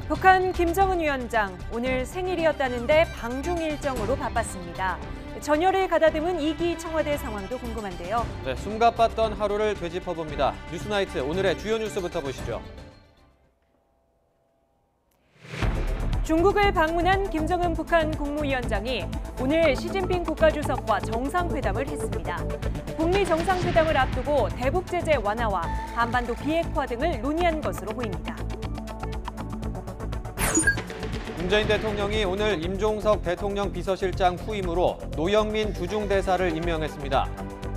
북한 김정은 위원장 오늘 생일이었다는데 방중 일정으로 바빴습니다. 전열을 가다듬은 2기 청와대 상황도 궁금한데요. 네, 숨가빴던 하루를 되짚어봅니다. 뉴스나이트 오늘의 주요 뉴스부터 보시죠. 중국을 방문한 김정은 북한 국무위원장이 오늘 시진핑 국가주석과 정상회담을 했습니다. 북미 정상회담을 앞두고 대북 제재 완화와 한반도 비핵화 등을 논의한 것으로 보입니다. 문재인 대통령이 오늘 임종석 대통령 비서실장 후임으로 노영민 주중대사를 임명했습니다.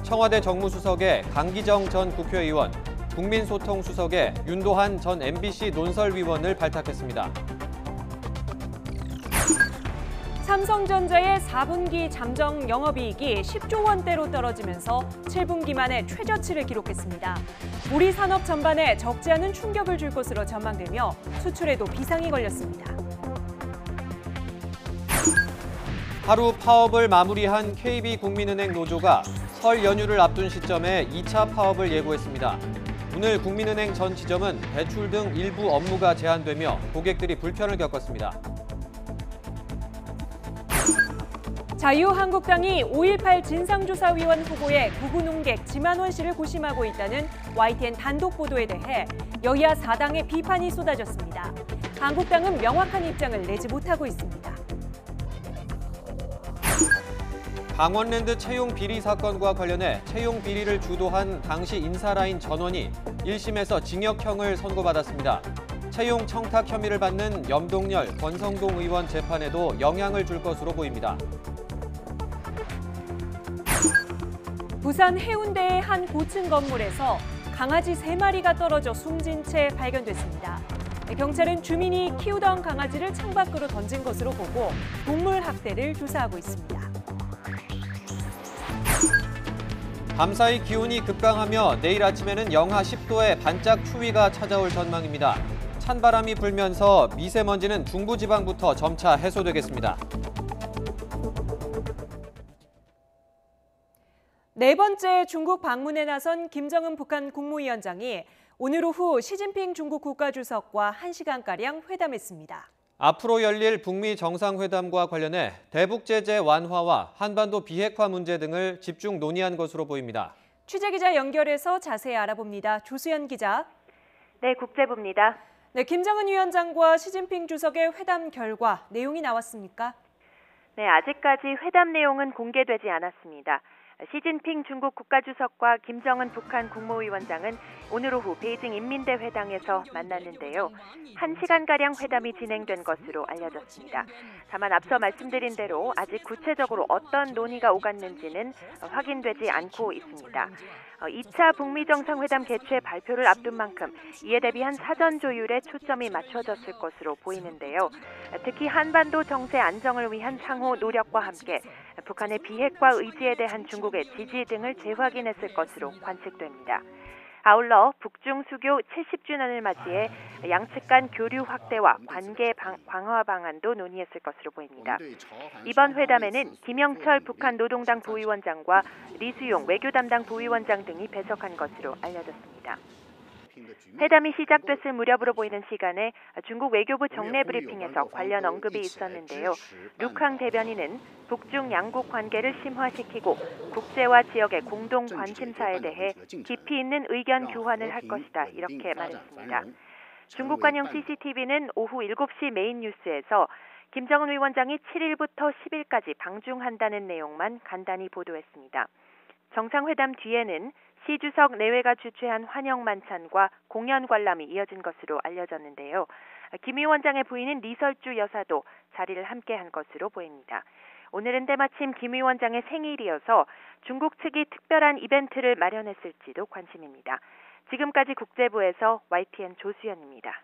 청와대 정무수석에 강기정 전 국회의원, 국민소통수석에 윤도한 전 MBC 논설위원을 발탁했습니다. 삼성전자의 4분기 잠정 영업이익이 10조 원대로 떨어지면서 7분기 만에 최저치를 기록했습니다. 우리 산업 전반에 적지 않은 충격을 줄 것으로 전망되며 수출에도 비상이 걸렸습니다. 하루 파업을 마무리한 KB국민은행 노조가 설 연휴를 앞둔 시점에 2차 파업을 예고했습니다. 오늘 국민은행 전 지점은 대출 등 일부 업무가 제한되며 고객들이 불편을 겪었습니다. 자유한국당이 5.18 진상조사위원 후보의 구구농객 지만원 씨를 고심하고 있다는 YTN 단독 보도에 대해 여야 4당의 비판이 쏟아졌습니다. 한국당은 명확한 입장을 내지 못하고 있습니다. 강원랜드 채용 비리 사건과 관련해 채용 비리를 주도한 당시 인사라인 전원이 1심에서 징역형을 선고받았습니다. 채용 청탁 혐의를 받는 염동열, 권성동 의원 재판에도 영향을 줄 것으로 보입니다. 부산 해운대의 한 고층 건물에서 강아지 3마리가 떨어져 숨진 채 발견됐습니다. 경찰은 주민이 키우던 강아지를 창밖으로 던진 것으로 보고 동물 학대를 조사하고 있습니다. 밤사이 기온이 급강하며 내일 아침에는 영하 10도의 반짝 추위가 찾아올 전망입니다. 찬바람이 불면서 미세먼지는 중부지방부터 점차 해소되겠습니다. 네 번째 중국 방문에 나선 김정은 북한 국무위원장이 오늘 오후 시진핑 중국 국가주석과 1시간가량 회담했습니다. 앞으로 열릴 북미 정상회담과 관련해 대북 제재 완화와 한반도 비핵화 문제 등을 집중 논의한 것으로 보입니다. 취재기자 연결해서 자세히 알아봅니다. 조수연 기자. 네, 국제부입니다. 네, 김정은 위원장과 시진핑 주석의 회담 결과 내용이 나왔습니까? 네, 아직까지 회담 내용은 공개되지 않았습니다. 시진핑 중국 국가주석과 김정은 북한 국무위원장은 오늘 오후 베이징 인민대회당에서 만났는데요. 1시간가량 회담이 진행된 것으로 알려졌습니다. 다만 앞서 말씀드린 대로 아직 구체적으로 어떤 논의가 오갔는지는 확인되지 않고 있습니다. 2차 북미 정상회담 개최 발표를 앞둔 만큼 이에 대비한 사전 조율에 초점이 맞춰졌을 것으로 보이는데요. 특히 한반도 정세 안정을 위한 상호 노력과 함께 북한의 비핵화 의지에 대한 중국의 지지 등을 재확인했을 것으로 관측됩니다. 아울러 북중 수교 70주년을 맞이해 양측 간 교류 확대와 관계 강화 방안도 논의했을 것으로 보입니다. 이번 회담에는 김영철 북한 노동당 부위원장과 리수용 외교 담당 부위원장 등이 배석한 것으로 알려졌습니다. 회담이 시작됐을 무렵으로 보이는 시간에 중국 외교부 정례 브리핑에서 관련 언급이 있었는데요. 룩항 대변인은 북중 양국 관계를 심화시키고 국제와 지역의 공동 관심사에 대해 깊이 있는 의견 교환을 할 것이다 이렇게 말했습니다. 중국 관영 CCTV는 오후 7시 메인 뉴스에서 김정은 위원장이 7일부터 10일까지 방중한다는 내용만 간단히 보도했습니다. 정상회담 뒤에는 시 주석 내외가 주최한 환영 만찬과 공연 관람이 이어진 것으로 알려졌는데요. 김 위원장의 부인인 리설주 여사도 자리를 함께한 것으로 보입니다. 오늘은 때마침 김 위원장의 생일이어서 중국 측이 특별한 이벤트를 마련했을지도 관심입니다. 지금까지 국제부에서 YTN 조수연입니다.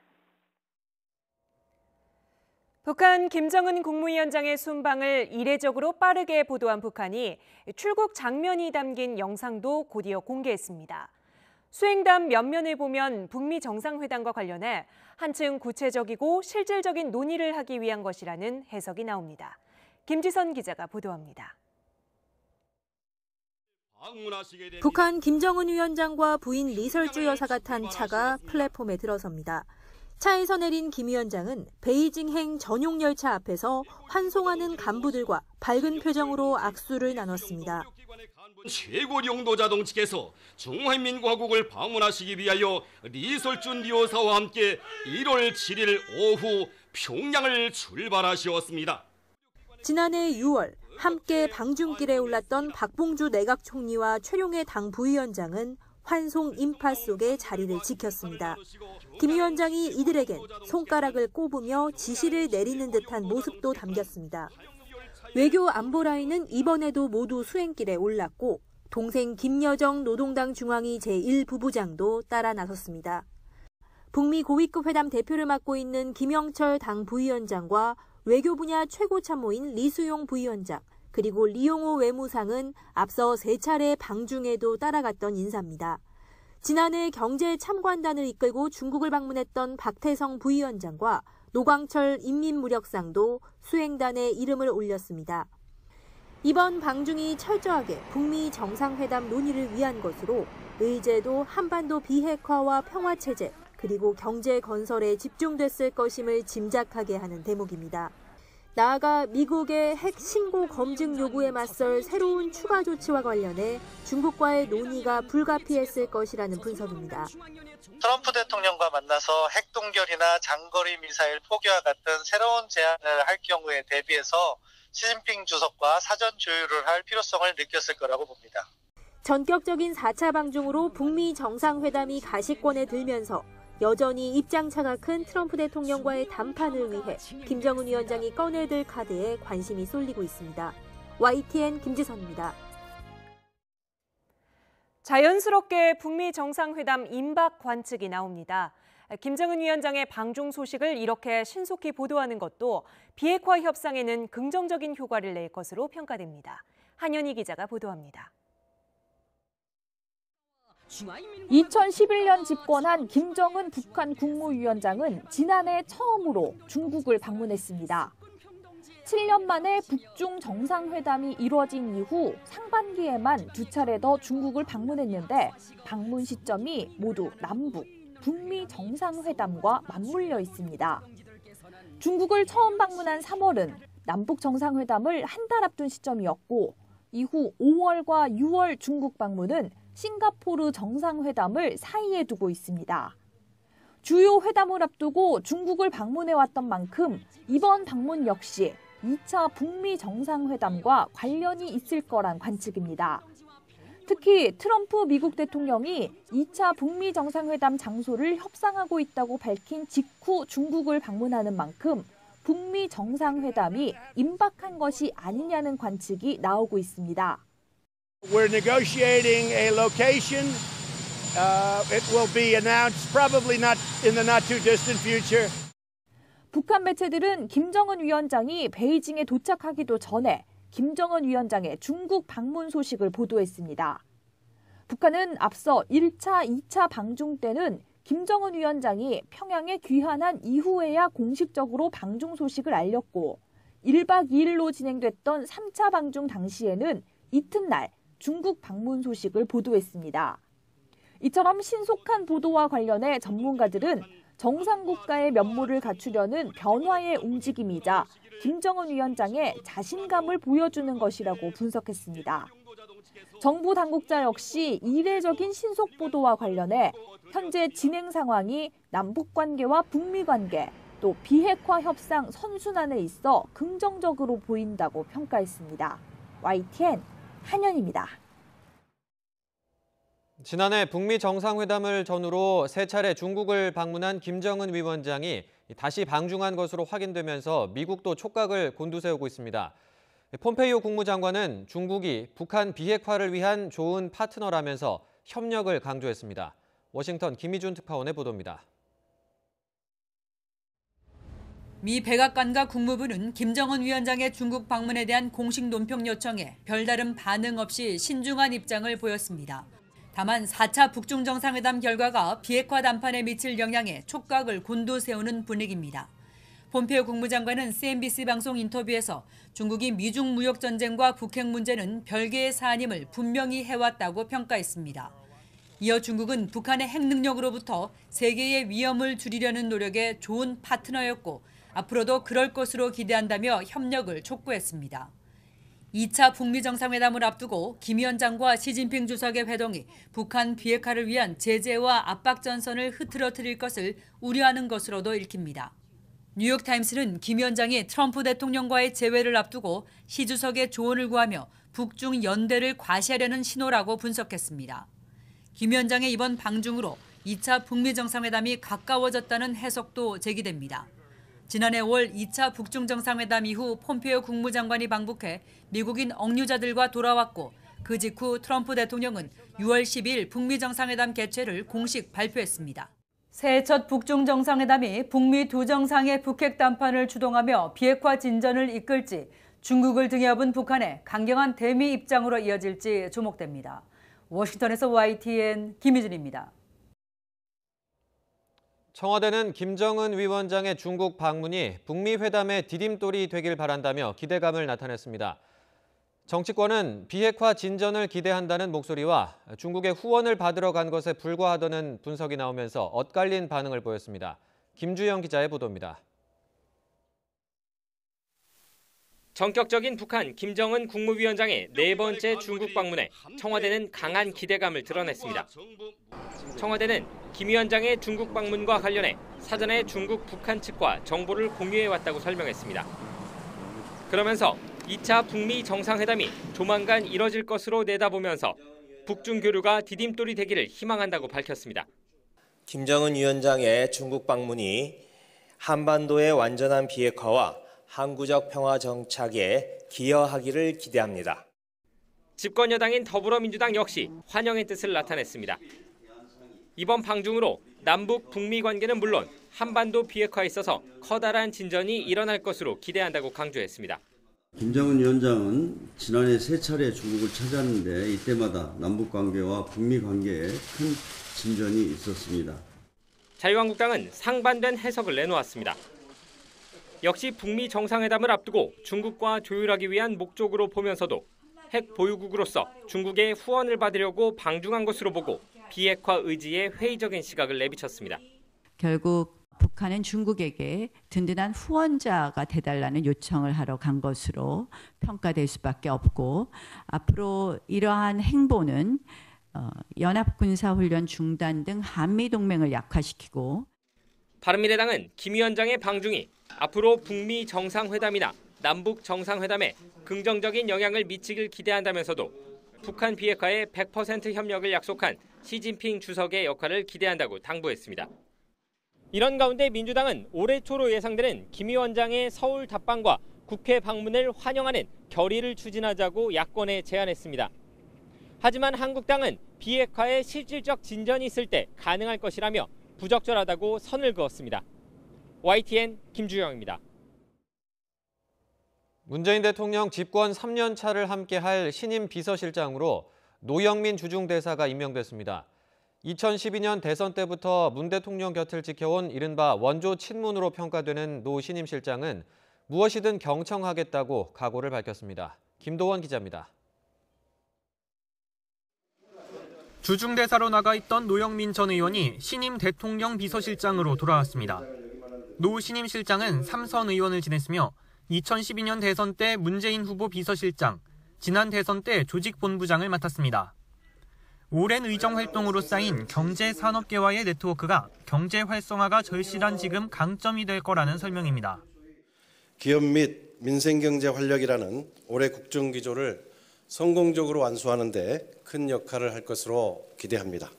북한 김정은 국무위원장의 순방을 이례적으로 빠르게 보도한 북한이 출국 장면이 담긴 영상도 곧이어 공개했습니다. 수행담 면면을 보면 북미 정상회담과 관련해 한층 구체적이고 실질적인 논의를 하기 위한 것이라는 해석이 나옵니다. 김지선 기자가 보도합니다. 북한 김정은 위원장과 부인 리설주 여사가 탄 차가 플랫폼에 들어섭니다. 차에서 내린 김 위원장은 베이징행 전용 열차 앞에서 환송하는 간부들과 밝은 표정으로 악수를 나눴습니다. 최고 용도 자동측에서 중화인민공화국을 방문하시기 위하여 리솔준 리오사와 함께 1월 7일 오후 평양을 출발하시었습니다. 지난해 6월 함께 방중길에 올랐던 박봉주 내각 총리와 최룡해 당 부위원장은 환송 인파 속에 자리를 지켰습니다. 김 위원장이 이들에겐 손가락을 꼽으며 지시를 내리는 듯한 모습도 담겼습니다. 외교 안보 라인은 이번에도 모두 수행길에 올랐고 동생 김여정 노동당 중앙위 제1부부장도 따라 나섰습니다. 북미 고위급 회담 대표를 맡고 있는 김영철 당 부위원장과 외교 분야 최고 참모인 리수용 부위원장, 그리고 리용호 외무상은 앞서 3차례 방중에도 따라갔던 인사입니다. 지난해 경제 참관단을 이끌고 중국을 방문했던 박태성 부위원장과 노광철 인민무력상도 수행단에 이름을 올렸습니다. 이번 방중이 철저하게 북미 정상회담 논의를 위한 것으로 의제도 한반도 비핵화와 평화체제 그리고 경제 건설에 집중됐을 것임을 짐작하게 하는 대목입니다. 나아가 미국의 핵 신고 검증 요구에 맞설 새로운 추가 조치와 관련해 중국과의 논의가 불가피했을 것이라는 분석입니다. 트럼프 대통령과 만나서 핵동결이나 장거리 미사일 포기와 같은 새로운 제안을 할 경우에 대비해서 시진핑 주석과 사전 조율을 할 필요성을 느꼈을 거라고 봅니다. 전격적인 4차 방중으로 북미 정상회담이 가시권에 들면서 여전히 입장차가 큰 트럼프 대통령과의 담판을 위해 김정은 위원장이 꺼내들 카드에 관심이 쏠리고 있습니다. YTN 김지선입니다. 자연스럽게 북미 정상회담 임박 관측이 나옵니다. 김정은 위원장의 방중 소식을 이렇게 신속히 보도하는 것도 비핵화 협상에는 긍정적인 효과를 낼 것으로 평가됩니다. 한현희 기자가 보도합니다. 2011년 집권한 김정은 북한 국무위원장은 지난해 처음으로 중국을 방문했습니다. 7년 만에 북중 정상회담이 이뤄진 이후 상반기에만 2차례 더 중국을 방문했는데 방문 시점이 모두 남북, 북미 정상회담과 맞물려 있습니다. 중국을 처음 방문한 3월은 남북 정상회담을 한 달 앞둔 시점이었고 이후 5월과 6월 중국 방문은 싱가포르 정상회담을 사이에 두고 있습니다. 주요 회담을 앞두고 중국을 방문해왔던 만큼 이번 방문 역시 2차 북미 정상회담과 관련이 있을 거란 관측입니다. 특히 트럼프 미국 대통령이 2차 북미 정상회담 장소를 협상하고 있다고 밝힌 직후 중국을 방문하는 만큼 북미 정상회담이 임박한 것이 아니냐는 관측이 나오고 있습니다. We're negotiating a location. It will be announced probably not in the not too distant future. 북한 매체들은 김정은 위원장이 베이징에 도착하기도 전에 김정은 위원장의 중국 방문 소식을 보도했습니다. 북한은 앞서 1차, 2차 방중 때는 김정은 위원장이 평양에 귀환한 이후에야 공식적으로 방중 소식을 알렸고 1박 2일로 진행됐던 3차 방중 당시에는 이튿날 중국 방문 소식을 보도했습니다. 이처럼 신속한 보도와 관련해 전문가들은 정상국가의 면모를 갖추려는 변화의 움직임이자 김정은 위원장의 자신감을 보여주는 것이라고 분석했습니다. 정부 당국자 역시 이례적인 신속 보도와 관련해 현재 진행 상황이 남북 관계와 북미 관계, 또 비핵화 협상 선순환에 있어 긍정적으로 보인다고 평가했습니다. YTN 한현입니다. 지난해 북미 정상회담을 전후로 3차례 중국을 방문한 김정은 위원장이 다시 방중한 것으로 확인되면서 미국도 촉각을 곤두세우고 있습니다. 폼페이오 국무장관은 중국이 북한 비핵화를 위한 좋은 파트너라면서 협력을 강조했습니다. 워싱턴 김희준 특파원의 보도입니다. 미 백악관과 국무부는 김정은 위원장의 중국 방문에 대한 공식 논평 요청에 별다른 반응 없이 신중한 입장을 보였습니다. 다만 4차 북중 정상회담 결과가 비핵화談판에 미칠 영향에 촉각을 곤두세우는 분위기입니다. 폼페이오 국무장관은 CNBC 방송 인터뷰에서 중국이 미중 무역 전쟁과 북핵 문제는 별개의 사안임을 분명히 해왔다고 평가했습니다. 이어 중국은 북한의 핵 능력으로부터 세계의 위험을 줄이려는 노력에 좋은 파트너였고 앞으로도 그럴 것으로 기대한다며 협력을 촉구했습니다. 2차 북미 정상회담을 앞두고 김 위원장과 시진핑 주석의 회동이 북한 비핵화를 위한 제재와 압박 전선을 흐트러뜨릴 것을 우려하는 것으로도 읽힙니다. 뉴욕타임스는 김 위원장이 트럼프 대통령과의 재회를 앞두고 시 주석의 조언을 구하며 북중 연대를 과시하려는 신호라고 분석했습니다. 김 위원장의 이번 방중으로 2차 북미 정상회담이 가까워졌다는 해석도 제기됩니다. 지난해 5월 2차 북중 정상회담 이후 폼페이오 국무장관이 방북해 미국인 억류자들과 돌아왔고 그 직후 트럼프 대통령은 6월 10일 북미 정상회담 개최를 공식 발표했습니다. 새해 첫 북중 정상회담이 북미 두 정상의 북핵 담판을 주동하며 비핵화 진전을 이끌지 중국을 등에 업은 북한의 강경한 대미 입장으로 이어질지 주목됩니다. 워싱턴에서 YTN 김희준입니다. 청와대는 김정은 위원장의 중국 방문이 북미 회담의 디딤돌이 되길 바란다며 기대감을 나타냈습니다. 정치권은 비핵화 진전을 기대한다는 목소리와 중국의 후원을 받으러 간 것에 불과하다는 분석이 나오면서 엇갈린 반응을 보였습니다. 김주영 기자의 보도입니다. 전격적인 북한 김정은 국무위원장의 네 번째 중국 방문에 청와대는 강한 기대감을 드러냈습니다. 청와대는 김 위원장의 중국 방문과 관련해 사전에 중국 북한 측과 정보를 공유해왔다고 설명했습니다. 그러면서 2차 북미 정상회담이 조만간 이뤄질 것으로 내다보면서 북중 교류가 디딤돌이 되기를 희망한다고 밝혔습니다. 김정은 위원장의 중국 방문이 한반도의 완전한 비핵화와 항구적 평화 정착에 기여하기를 기대합니다. 집권 여당인 더불어민주당 역시 환영의 뜻을 나타냈습니다. 이번 방중으로 남북 북미 관계는 물론 한반도 비핵화에 있어서 커다란 진전이 일어날 것으로 기대한다고 강조했습니다. 김정은 위원장은 지난해 세 차례 중국을 찾았는데 이때마다 남북 관계와 북미 관계에 큰 진전이 있었습니다. 자유한국당은 상반된 해석을 내놓았습니다. 역시 북미 정상회담을 앞두고 중국과 조율하기 위한 목적으로 보면서도 핵 보유국으로서 중국의 후원을 받으려고 방중한 것으로 보고 비핵화 의지에 회의적인 시각을 내비쳤습니다. 결국 북한은 중국에게 든든한 후원자가 돼달라는 요청을 하러 간 것으로 평가될 수밖에 없고 앞으로 이러한 행보는 연합군사훈련 중단 등 한미동맹을 약화시키고 바른미래당은 김 위원장의 방중이 앞으로 북미 정상회담이나 남북 정상회담에 긍정적인 영향을 미치길 기대한다면서도 북한 비핵화에 100% 협력을 약속한 시진핑 주석의 역할을 기대한다고 당부했습니다. 이런 가운데 민주당은 올해 초로 예상되는 김 위원장의 서울 답방과 국회 방문을 환영하는 결의를 추진하자고 야권에 제안했습니다. 하지만 한국당은 비핵화에 실질적 진전이 있을 때 가능할 것이라며 부적절하다고 선을 그었습니다. YTN 김주영입니다. 문재인 대통령 집권 3년 차를 함께할 신임 비서실장으로 노영민 주중대사가 임명됐습니다. 2012년 대선 때부터 문 대통령 곁을 지켜온 이른바 원조 친문으로 평가되는 노 신임 실장은 무엇이든 경청하겠다고 각오를 밝혔습니다. 김도원 기자입니다. 주중대사로 나가 있던 노영민 전 의원이 신임 대통령 비서실장으로 돌아왔습니다. 노 신임 실장은 3선 의원을 지냈으며 2012년 대선 때 문재인 후보 비서실장, 지난 대선 때 조직본부장을 맡았습니다. 오랜 의정 활동으로 쌓인 경제산업계와의 네트워크가 경제 활성화가 절실한 지금 강점이 될 거라는 설명입니다. 기업 및 민생경제 활력이라는 올해 국정기조를 성공적으로 완수하는 데 큰 역할을 할 것으로 기대합니다.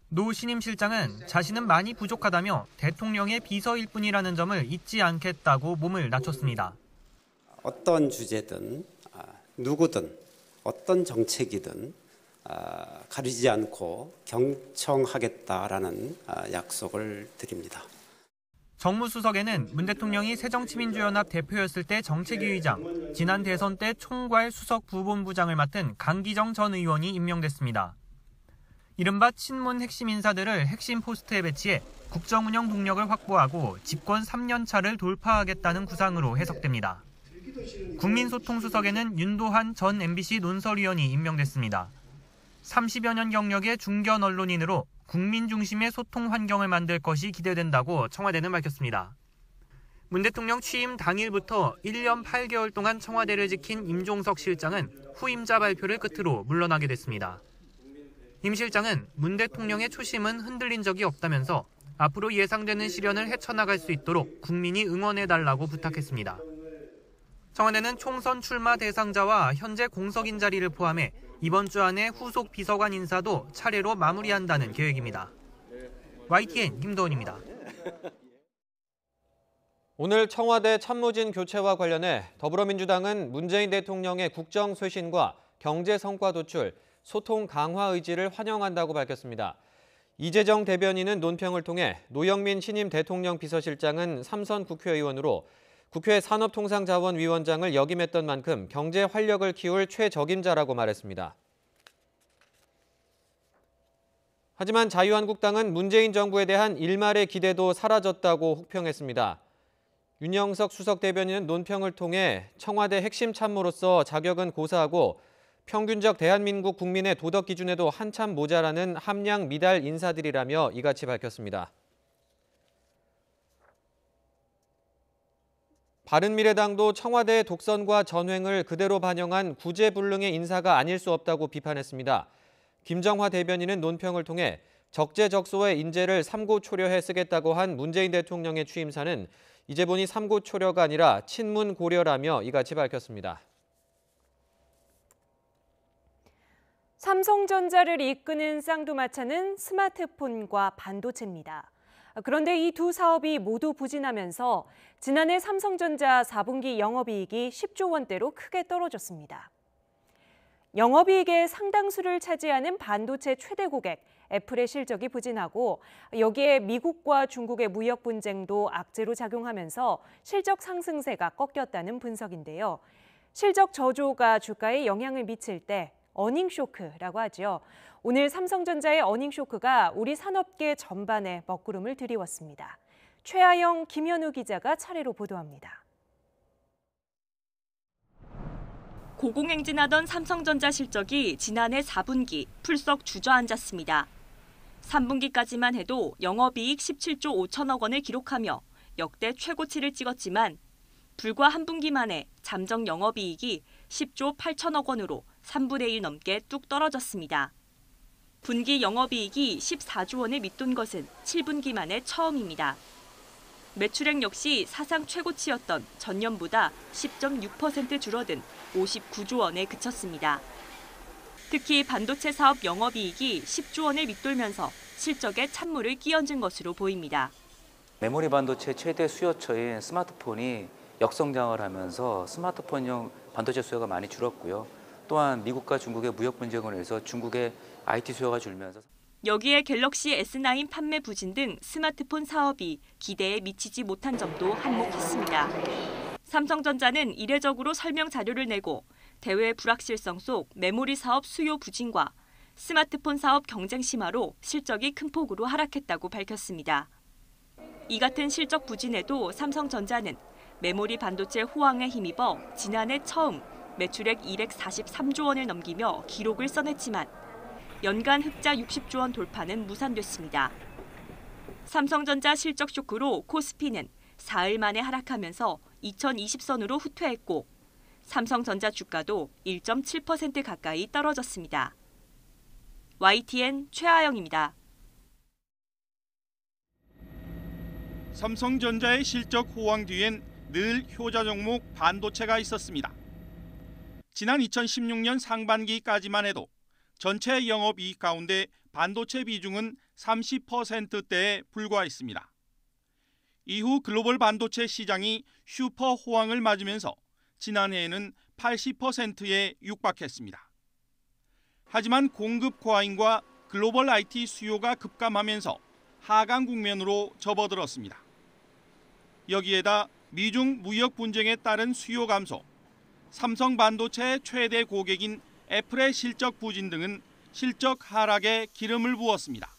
노 신임 실장은 자신은 많이 부족하다며 대통령의 비서일 뿐이라는 점을 잊지 않겠다고 몸을 낮췄습니다. 어떤 주제든 누구든 어떤 정책이든 가리지 않고 경청하겠다라는 약속을 드립니다. 정무수석에는 문 대통령이 새정치민주연합 대표였을 때 정책위 의장, 지난 대선 때 총괄 수석 부본부장을 맡은 강기정 전 의원이 임명됐습니다. 이른바 친문 핵심 인사들을 핵심 포스트에 배치해 국정운영 동력을 확보하고 집권 3년 차를 돌파하겠다는 구상으로 해석됩니다. 국민소통수석에는 윤도한 전 MBC 논설위원이 임명됐습니다. 30여 년 경력의 중견 언론인으로 국민 중심의 소통 환경을 만들 것이 기대된다고 청와대는 밝혔습니다. 문 대통령 취임 당일부터 1년 8개월 동안 청와대를 지킨 임종석 실장은 후임자 발표를 끝으로 물러나게 됐습니다. 임 실장은 문 대통령의 초심은 흔들린 적이 없다면서 앞으로 예상되는 시련을 헤쳐나갈 수 있도록 국민이 응원해달라고 부탁했습니다. 청와대는 총선 출마 대상자와 현재 공석인 자리를 포함해 이번 주 안에 후속 비서관 인사도 차례로 마무리한다는 계획입니다. YTN 김도원입니다. 오늘 청와대 참모진 교체와 관련해 더불어민주당은 문재인 대통령의 국정 쇄신과 경제 성과 도출, 소통 강화 의지를 환영한다고 밝혔습니다. 이재정 대변인은 논평을 통해 노영민 신임 대통령 비서실장은 3선 국회의원으로 국회 산업통상자원위원장을 역임했던 만큼 경제 활력을 키울 최적임자라고 말했습니다. 하지만 자유한국당은 문재인 정부에 대한 일말의 기대도 사라졌다고 혹평했습니다. 윤영석 수석 대변인은 논평을 통해 청와대 핵심 참모로서 자격은 고사하고 평균적 대한민국 국민의 도덕 기준에도 한참 모자라는 함량 미달 인사들이라며 이같이 밝혔습니다. 바른미래당도 청와대의 독선과 전횡을 그대로 반영한 구제불능의 인사가 아닐 수 없다고 비판했습니다. 김정화 대변인은 논평을 통해 적재적소의 인재를 삼고초려해 쓰겠다고 한 문재인 대통령의 취임사는 이제 보니 삼고초려가 아니라 친문고려라며 이같이 밝혔습니다. 삼성전자를 이끄는 쌍두마차는 스마트폰과 반도체입니다. 그런데 이 두 사업이 모두 부진하면서 지난해 삼성전자 4분기 영업이익이 10조 원대로 크게 떨어졌습니다. 영업이익의 상당수를 차지하는 반도체 최대 고객 애플의 실적이 부진하고 여기에 미국과 중국의 무역 분쟁도 악재로 작용하면서 실적 상승세가 꺾였다는 분석인데요. 실적 저조가 주가에 영향을 미칠 때 어닝 쇼크라고 하죠. 오늘 삼성전자의 어닝 쇼크가 우리 산업계 전반에 먹구름을 들이웠습니다. 최하영, 김현우 기자가 차례로 보도합니다. 고공행진하던 삼성전자 실적이 지난해 4분기 풀썩 주저앉았습니다. 3분기까지만 해도 영업이익 17조 5천억 원을 기록하며 역대 최고치를 찍었지만 불과 한 분기 만에 잠정 영업이익이 10조 8천억 원으로 3분의 1 넘게 뚝 떨어졌습니다. 분기 영업이익이 14조 원을 밑돈 것은 7분기 만에 처음입니다. 매출액 역시 사상 최고치였던 전년보다 10.6% 줄어든 59조 원에 그쳤습니다. 특히 반도체 사업 영업이익이 10조 원을 밑돌면서 실적에 찬물을 끼얹은 것으로 보입니다. 메모리 반도체 최대 수요처인 스마트폰이 역성장을 하면서 스마트폰용 반도체 수요가 많이 줄었고요. 또한 미국과 중국의 무역 분쟁으로 인해서 중국의 IT 수요가 줄면서 여기에 갤럭시 S9 판매 부진 등 스마트폰 사업이 기대에 미치지 못한 점도 한몫했습니다. 삼성전자는 이례적으로 설명 자료를 내고 대외 불확실성 속 메모리 사업 수요 부진과 스마트폰 사업 경쟁 심화로 실적이 큰 폭으로 하락했다고 밝혔습니다. 이 같은 실적 부진에도 삼성전자는 메모리 반도체 호황에 힘입어 지난해 처음 매출액 243조 원을 넘기며 기록을 써냈지만 연간 흑자 60조 원 돌파는 무산됐습니다. 삼성전자 실적 쇼크로 코스피는 사흘 만에 하락하면서 2020선으로 후퇴했고 삼성전자 주가도 1.7% 가까이 떨어졌습니다. YTN 최하영입니다. 삼성전자의 실적 호황 뒤엔 늘 효자 종목 반도체가 있었습니다. 지난 2016년 상반기까지만 해도 전체 영업이익 가운데 반도체 비중은 30%대에 불과했습니다. 이후 글로벌 반도체 시장이 슈퍼 호황을 맞으면서 지난해에는 80%에 육박했습니다. 하지만 공급 과잉과 글로벌 IT 수요가 급감하면서 하강 국면으로 접어들었습니다. 여기에다 미중 무역 분쟁에 따른 수요 감소, 삼성 반도체의 최대 고객인 애플의 실적 부진 등은 실적 하락에 기름을 부었습니다.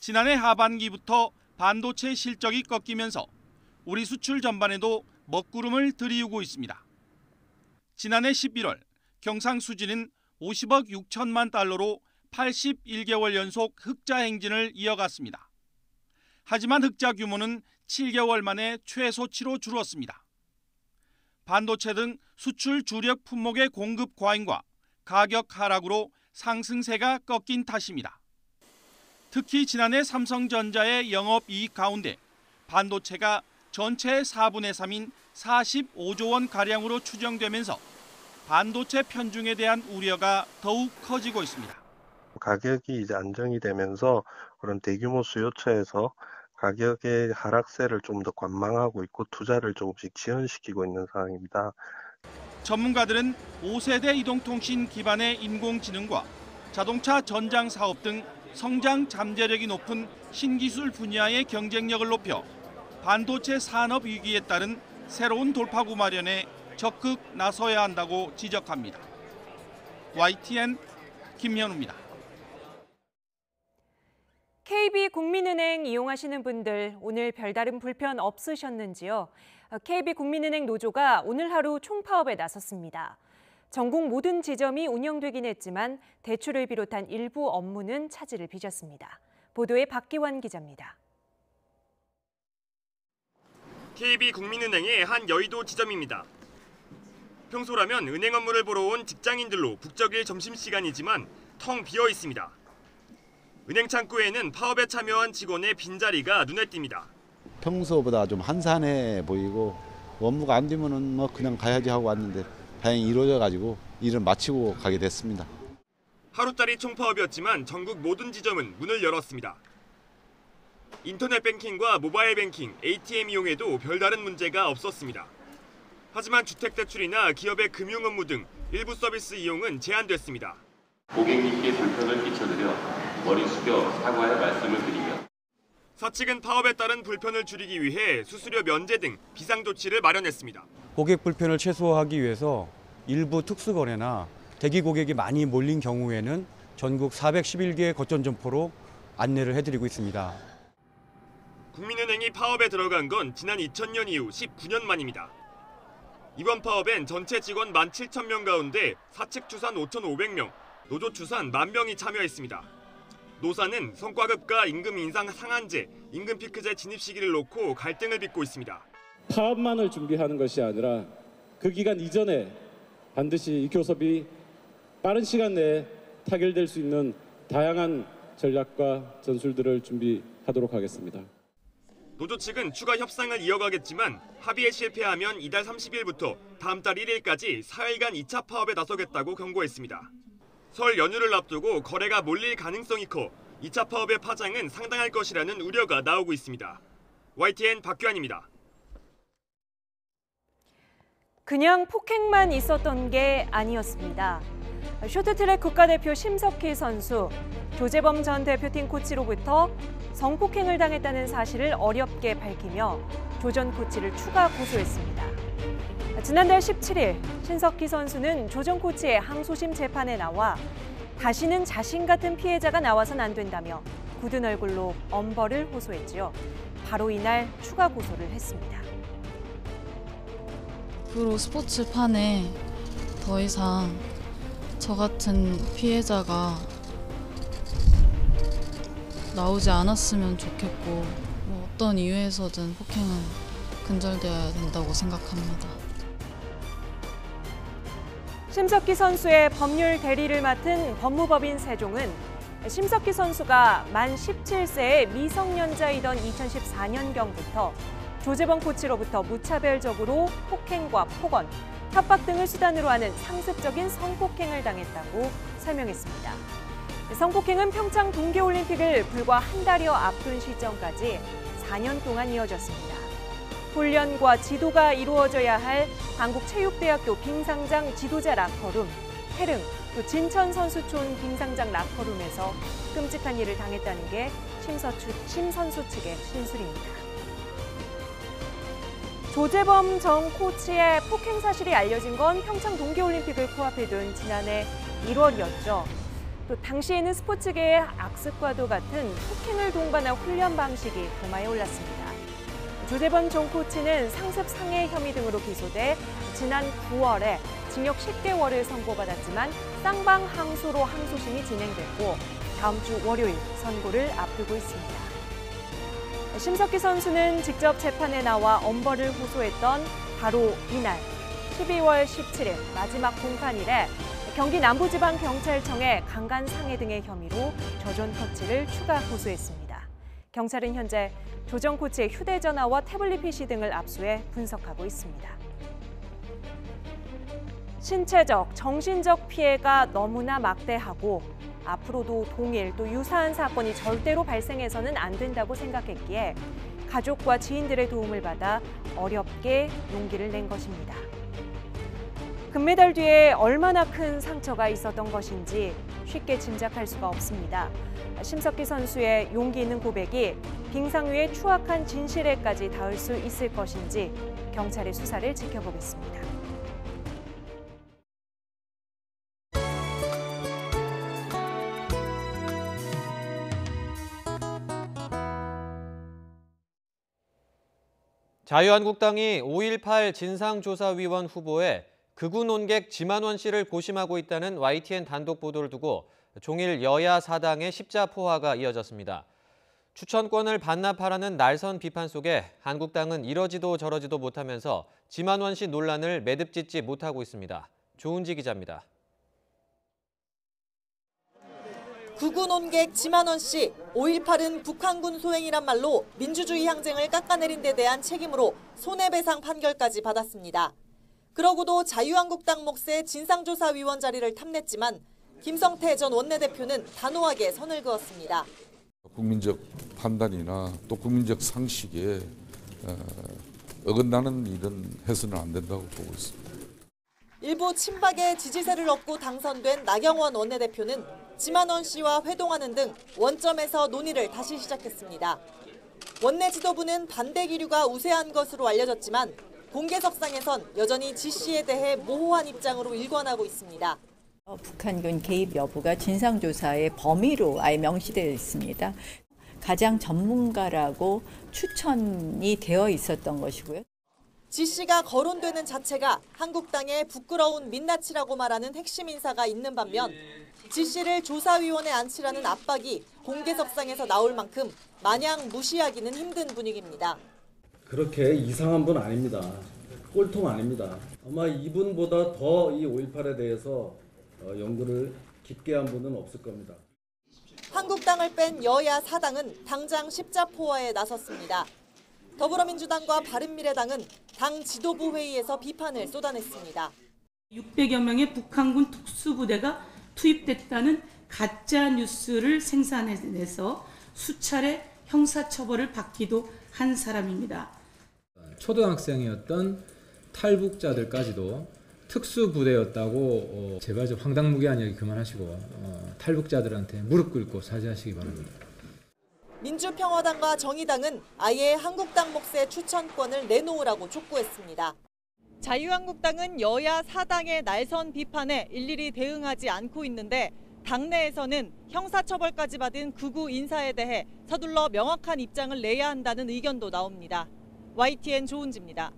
지난해 하반기부터 반도체 실적이 꺾이면서 우리 수출 전반에도 먹구름을 들이우고 있습니다. 지난해 11월 경상수지는 50억 6천만 달러로 81개월 연속 흑자 행진을 이어갔습니다. 하지만 흑자 규모는 7개월 만에 최소치로 줄었습니다. 반도체 등 수출 주력 품목의 공급 과잉과 가격 하락으로 상승세가 꺾인 탓입니다. 특히 지난해 삼성전자의 영업이익 가운데 반도체가 전체의 4분의 3인 45조 원 가량으로 추정되면서 반도체 편중에 대한 우려가 더욱 커지고 있습니다. 가격이 이제 안정이 되면서 그런 대규모 수요처에서 가격의 하락세를 좀 더 관망하고 있고 투자를 조금씩 지연시키고 있는 상황입니다. 전문가들은 5세대 이동통신 기반의 인공지능과 자동차 전장 사업 등 성장 잠재력이 높은 신기술 분야의 경쟁력을 높여 반도체 산업 위기에 따른 새로운 돌파구 마련에 적극 나서야 한다고 지적합니다. YTN 김현우입니다. KB국민은행 이용하시는 분들 오늘 별다른 불편 없으셨는지요? KB국민은행 노조가 오늘 하루 총파업에 나섰습니다. 전국 모든 지점이 운영되긴 했지만 대출을 비롯한 일부 업무는 차질을 빚었습니다. 보도에 박기환 기자입니다. KB국민은행의 한 여의도 지점입니다. 평소라면 은행 업무를 보러 온 직장인들로 북적일 점심시간이지만 텅 비어 있습니다. 은행 창구에는 파업에 참여한 직원의 빈자리가 눈에 띕니다. 평소보다 좀 한산해 보이고 업무가 안 되면은 뭐 그냥 가야지 하고 왔는데 다행히 이루어져가지고 일을 마치고 가게 됐습니다. 하루짜리 총파업이었지만 전국 모든 지점은 문을 열었습니다. 인터넷 뱅킹과 모바일 뱅킹, ATM 이용에도 별다른 문제가 없었습니다. 하지만 주택대출이나 기업의 금융 업무 등 일부 서비스 이용은 제한됐습니다. 고객님께 불편을 끼쳐드려 머리 숙여 사과의 말씀을 드리며 사측은 파업에 따른 불편을 줄이기 위해 수수료 면제 등 비상조치를 마련했습니다. 고객 불편을 최소화하기 위해서 일부 특수거래나 대기 고객이 많이 몰린 경우에는 전국 411개의 거점 점포로 안내를 해드리고 있습니다. 국민은행이 파업에 들어간 건 지난 2000년 이후 19년 만입니다. 이번 파업엔 전체 직원 17,000명 가운데 사측 추산 5,500명, 노조 추산 10,000명이 참여했습니다. 노사는 성과급과 임금 인상 상한제, 임금 피크제 진입 시기를 놓고 갈등을 빚고 있습니다. 파업만을 준비하는 것이 아니라 그 기간 이전에 반드시 이 교섭이 빠른 시간 내에 타결될 수 있는 다양한 전략과 전술들을 준비하도록 하겠습니다. 노조 측은 추가 협상을 이어가겠지만 합의에 실패하면 이달 30일부터 다음 달 1일까지 4일간 2차 파업에 나서겠다고 경고했습니다. 설 연휴를 앞두고 거래가 몰릴 가능성이 커 2차 파업의 파장은 상당할 것이라는 우려가 나오고 있습니다. YTN 박규환입니다. 그냥 폭행만 있었던 게 아니었습니다. 쇼트트랙 국가대표 심석희 선수, 조재범 전 대표팀 코치로부터 성폭행을 당했다는 사실을 어렵게 밝히며 조 전 코치를 추가 고소했습니다. 지난달 17일 신석희 선수는 조 전 코치의 항소심 재판에 나와 다시는 자신 같은 피해자가 나와선 안 된다며 굳은 얼굴로 엄벌을 호소했지요. 바로 이날 추가 고소를 했습니다. 프로 스포츠판에 더 이상 저 같은 피해자가 나오지 않았으면 좋겠고 뭐 어떤 이유에서든 폭행은 근절되어야 된다고 생각합니다. 심석희 선수의 법률 대리를 맡은 법무법인 세종은 심석희 선수가 만 17세의 미성년자이던 2014년경부터 조재범 코치로부터 무차별적으로 폭행과 폭언, 협박 등을 수단으로 하는 상습적인 성폭행을 당했다고 설명했습니다. 성폭행은 평창 동계올림픽을 불과 한 달여 앞둔 시점까지 4년 동안 이어졌습니다. 훈련과 지도가 이루어져야 할 한국체육대학교 빙상장 지도자 락커룸, 태릉, 또 진천 선수촌 빙상장 락커룸에서 끔찍한 일을 당했다는 게 심 선수 측의 진술입니다. 조재범 전 코치의 폭행 사실이 알려진 건 평창 동계올림픽을 코앞에 둔 지난해 1월이었죠. 또 당시에는 스포츠계의 악습과도 같은 폭행을 동반한 훈련 방식이 도마에 올랐습니다. 조재범 전 코치는 상습 상해 혐의 등으로 기소돼 지난 9월에 징역 10개월을 선고받았지만 쌍방 항소로 항소심이 진행됐고 다음 주 월요일 선고를 앞두고 있습니다. 심석희 선수는 직접 재판에 나와 엄벌을 호소했던 바로 이날 12월 17일 마지막 공판일에 경기 남부지방경찰청에 강간상해 등의 혐의로 조전 코치를 추가 고소했습니다. 경찰은 현재 조전 코치의 휴대전화와 태블릿 PC 등을 압수해 분석하고 있습니다. 신체적, 정신적 피해가 너무나 막대하고 앞으로도 동일 또 유사한 사건이 절대로 발생해서는 안 된다고 생각했기에 가족과 지인들의 도움을 받아 어렵게 용기를 낸 것입니다. 금메달 뒤에 얼마나 큰 상처가 있었던 것인지 쉽게 짐작할 수가 없습니다. 심석희 선수의 용기 있는 고백이 빙상위의 추악한 진실에까지 닿을 수 있을 것인지 경찰의 수사를 지켜보겠습니다. 자유한국당이 5.18 진상조사위원 후보에 극우 논객 지만원 씨를 고심하고 있다는 YTN 단독 보도를 두고 종일 여야 사당의 십자포화가 이어졌습니다. 추천권을 반납하라는 날선 비판 속에 한국당은 이러지도 저러지도 못하면서 지만원 씨 논란을 매듭짓지 못하고 있습니다. 조은지 기자입니다. 극우 논객 지만원 씨, 5.18은 북한군 소행이란 말로 민주주의 항쟁을 깎아내린 데 대한 책임으로 손해배상 판결까지 받았습니다. 그러고도 자유한국당 몫의 진상조사위원 자리를 탐냈지만 김성태 전 원내대표는 단호하게 선을 그었습니다. 국민적 판단이나 또 국민적 상식에 어긋나는 일은 해서는 안 된다고 보고 있습니다. 일부 친박의 지지세를 얻고 당선된 나경원 원내대표는 지만원 씨와 회동하는 등 원점에서 논의를 다시 시작했습니다. 원내 지도부는 반대 기류가 우세한 것으로 알려졌지만 공개석상에선 여전히 지 씨에 대해 모호한 입장으로 일관하고 있습니다. 북한군 개입 여부가 진상조사의 범위로 아예 명시되어 있습니다. 가장 전문가라고 추천이 되어 있었던 것이고요. 지 씨가 거론되는 자체가 한국당의 부끄러운 민낯이라고 말하는 핵심 인사가 있는 반면 지 씨를 조사위원회에 앉히라는 압박이 공개석상에서 나올 만큼 마냥 무시하기는 힘든 분위기입니다. 그렇게 이상한 분 아닙니다. 꼴통 아닙니다. 아마 이분보다 더 이 5.18에 대해서 연구를 깊게 한 분은 없을 겁니다. 한국당을 뺀 여야 사당은 당장 십자포화에 나섰습니다. 더불어민주당과 바른미래당은 당 지도부 회의에서 비판을 쏟아냈습니다. 600여 명의 북한군 특수부대가 투입됐다는 가짜 뉴스를 생산해내서 수차례 형사처벌을 받기도 한 사람입니다. 초등학생이었던 탈북자들까지도 특수부대였다고 제발 좀 황당무계한 얘기 그만하시고 탈북자들한테 무릎 꿇고 사죄하시기 바랍니다. 민주평화당과 정의당은 아예 한국당 몫의 추천권을 내놓으라고 촉구했습니다. 자유한국당은 여야 사당의 날선 비판에 일일이 대응하지 않고 있는데 당내에서는 형사처벌까지 받은 극우 인사에 대해 서둘러 명확한 입장을 내야 한다는 의견도 나옵니다. YTN 조은지입니다.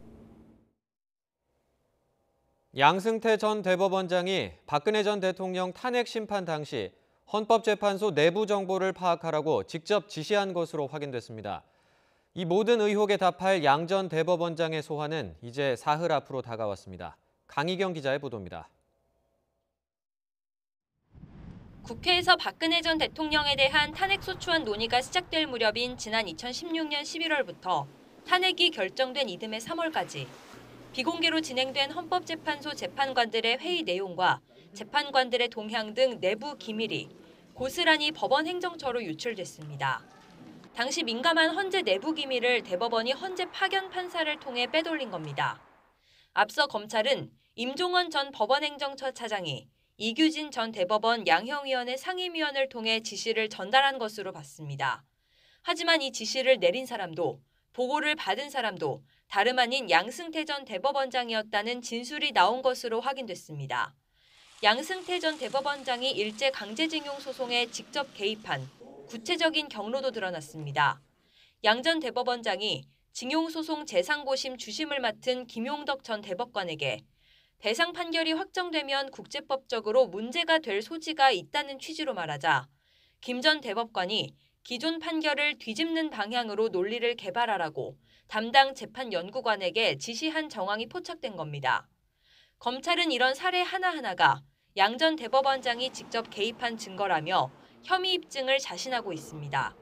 양승태 전 대법원장이 박근혜 전 대통령 탄핵 심판 당시 헌법재판소 내부 정보를 파악하라고 직접 지시한 것으로 확인됐습니다. 이 모든 의혹에 답할 양 전 대법원장의 소환은 이제 사흘 앞으로 다가왔습니다. 강희경 기자의 보도입니다. 국회에서 박근혜 전 대통령에 대한 탄핵소추안 논의가 시작될 무렵인 지난 2016년 11월부터 탄핵이 결정된 이듬해 3월까지 비공개로 진행된 헌법재판소 재판관들의 회의 내용과 재판관들의 동향 등 내부 기밀이 고스란히 법원 행정처로 유출됐습니다. 당시 민감한 헌재 내부 기밀을 대법원이 헌재 파견 판사를 통해 빼돌린 겁니다. 앞서 검찰은 임종원 전 법원행정처 차장이 이규진 전 대법원 양형위원회 상임위원을 통해 지시를 전달한 것으로 봤습니다. 하지만 이 지시를 내린 사람도 보고를 받은 사람도 다름 아닌 양승태 전 대법원장이었다는 진술이 나온 것으로 확인됐습니다. 양승태 전 대법원장이 일제 강제징용 소송에 직접 개입한 구체적인 경로도 드러났습니다. 양 전 대법원장이 징용소송 재상고심 주심을 맡은 김용덕 전 대법관에게 배상 판결이 확정되면 국제법적으로 문제가 될 소지가 있다는 취지로 말하자 김 전 대법관이 기존 판결을 뒤집는 방향으로 논리를 개발하라고 담당 재판연구관에게 지시한 정황이 포착된 겁니다. 검찰은 이런 사례 하나하나가 양 전 대법원장이 직접 개입한 증거라며 혐의 입증을 자신하고 있습니다.